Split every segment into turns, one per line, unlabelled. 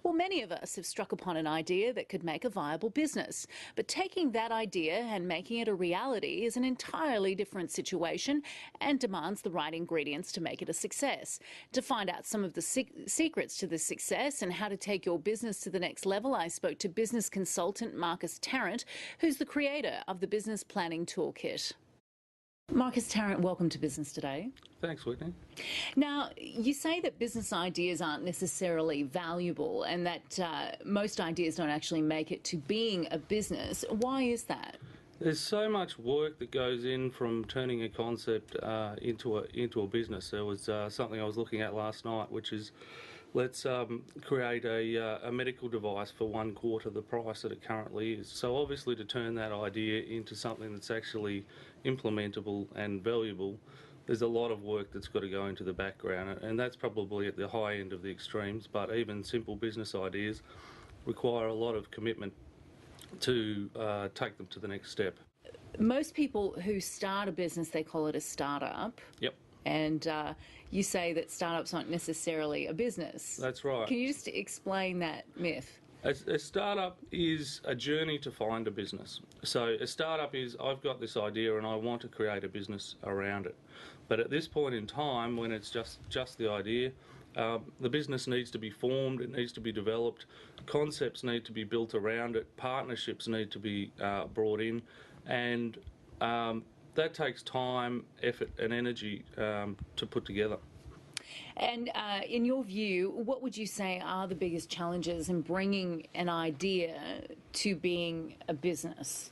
Well, many of us have struck upon an idea that could make a viable business, but taking that idea and making it a reality is an entirely different situation and demands the right ingredients to make it a success. To find out some of the secrets to this success and how to take your business to the next level, I spoke to business consultant Marcus Tarrant, who's the creator of the Business Planning Toolkit. Marcus Tarrant, welcome to Business Today.
Thanks, Whitney.
Now, you say that business ideas aren't necessarily valuable and that most ideas don't actually make it to being a business. Why is that?
There's so much work that goes in from turning a concept into a business. There was something I was looking at last night, which is let's create a medical device for 1/4 the price that it currently is. So obviously to turn that idea into something that's actually implementable and valuable, there's a lot of work that's got to go into the background, and that's probably at the high end of the extremes, but even simple business ideas require a lot of commitment to take them to the next step.
Most people who start a business, they call it a startup.
Yep.
And you say that startups aren't necessarily a business.
That's right.
Can you just explain that myth?
A startup is a journey to find a business. So a startup is, I've got this idea and I want to create a business around it. But at this point in time, when it's just the idea, the business needs to be formed, it needs to be developed, concepts need to be built around it, partnerships need to be brought in, and that takes time, effort and energy to put together.
And in your view, what would you say are the biggest challenges in bringing an idea to being a business?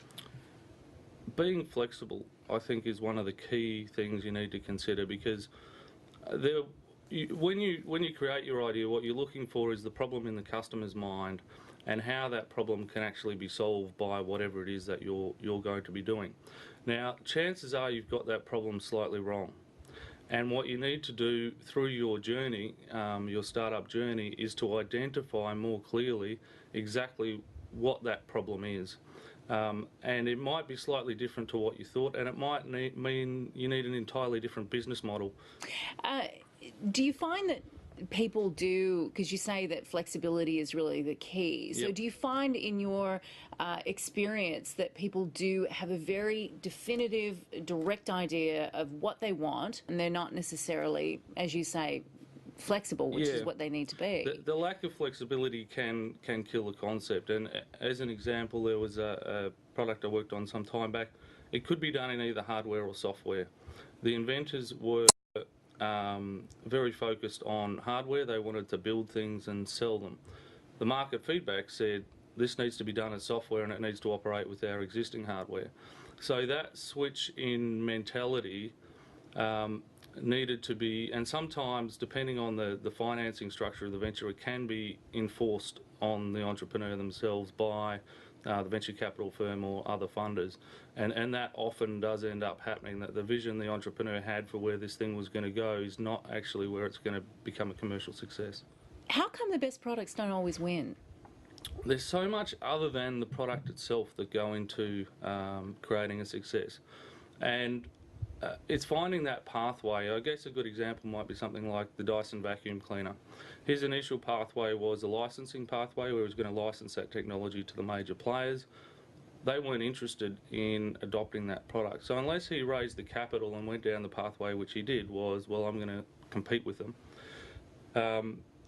Being flexible, I think, is one of the key things you need to consider, because when you create your idea, what you're looking for is the problem in the customer's mind and how that problem can actually be solved by whatever it is that you're going to be doing. Now, chances are you've got that problem slightly wrong. And what you need to do through your journey, your startup journey, is to identify more clearly exactly what that problem is. And it might be slightly different to what you thought, and it might mean you need an entirely different business model.
Do you find that people do, because you say that flexibility is really the key, so
Yep.
do you find in your experience that people do have a very definitive, direct idea of what they want, and they're not necessarily, as you say, flexible, which is what they need to be?
The lack of flexibility can kill a concept. And as an example, there was a product I worked on some time back. It could be done in either hardware or software. The inventors were very focused on hardware. They wanted to build things and sell them. The market feedback said this needs to be done as software and it needs to operate with our existing hardware. So that switch in mentality needed to be, and sometimes depending on the financing structure of the venture, it can be enforced on the entrepreneur themselves by the venture capital firm or other funders, and that often does end up happening, that the vision the entrepreneur had for where this thing was going to go is not actually where it's going to become a commercial success.
How come the best products don't always win?
There's so much other than the product itself that go into creating a success, and it's finding that pathway. I guess a good example might be something like the Dyson vacuum cleaner. His initial pathway was a licensing pathway where he was going to license that technology to the major players. They weren't interested in adopting that product. So unless he raised the capital and went down the pathway, which he did, was, well, I'm going to compete with them,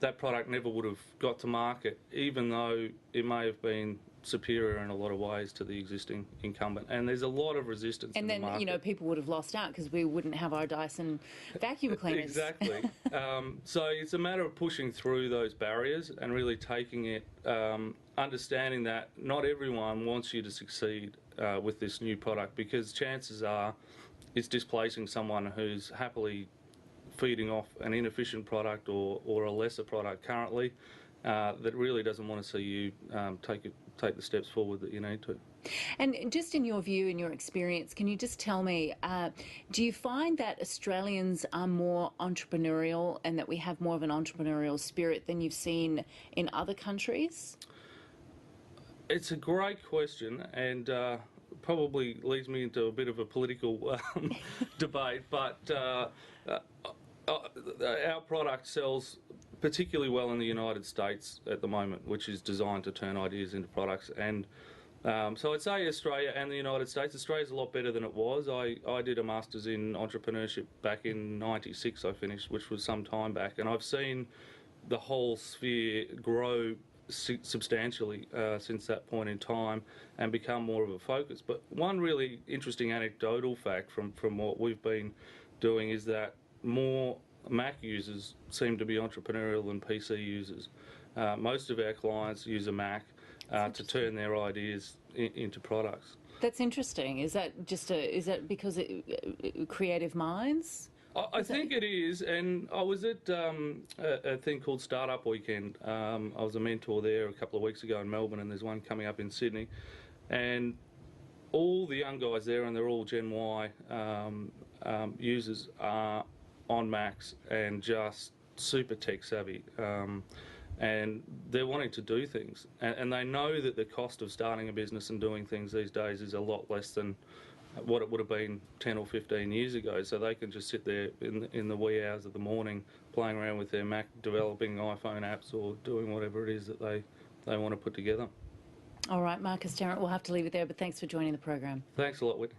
that product never would have got to market, even though it may have been superior in a lot of ways to the existing incumbent. And there's a lot of resistance in the market.
And then, people would have lost out because we wouldn't have our Dyson vacuum cleaners.
Exactly. So it's a matter of pushing through those barriers and really taking it, understanding that not everyone wants you to succeed with this new product, because chances are it's displacing someone who's happily feeding off an inefficient product or a lesser product currently that really doesn't want to see you take the steps forward that you need to.
And just in your view, in your experience, can you just tell me, do you find that Australians are more entrepreneurial and that we have more of an entrepreneurial spirit than you've seen in other countries?
It's a great question, and probably leads me into a bit of a political debate, but our product sells particularly well in the United States at the moment, which is designed to turn ideas into products. And so I'd say Australia and the United States. Australia's a lot better than it was. I did a Masters in Entrepreneurship back in '96, I finished, which was some time back. And I've seen the whole sphere grow substantially since that point in time and become more of a focus. But one really interesting anecdotal fact from what we've been doing is that more Mac users seem to be entrepreneurial than PC users. Most of our clients use a Mac to turn their ideas into products.
That's interesting. Is that because creative minds?
I think it is, and I was at a thing called Startup Weekend. I was a mentor there a couple of weeks ago in Melbourne, and there's one coming up in Sydney. And all the young guys there, and they're all Gen Y users, are on Macs and just super tech savvy. And they're wanting to do things. And they know that the cost of starting a business and doing things these days is a lot less than what it would have been 10 or 15 years ago, so they can just sit there in the wee hours of the morning playing around with their Mac, developing iPhone apps or doing whatever it is that they want to put together.
All right, Marcus Tarrant, we'll have to leave it there, but thanks for joining the program.
Thanks a lot, Whitney.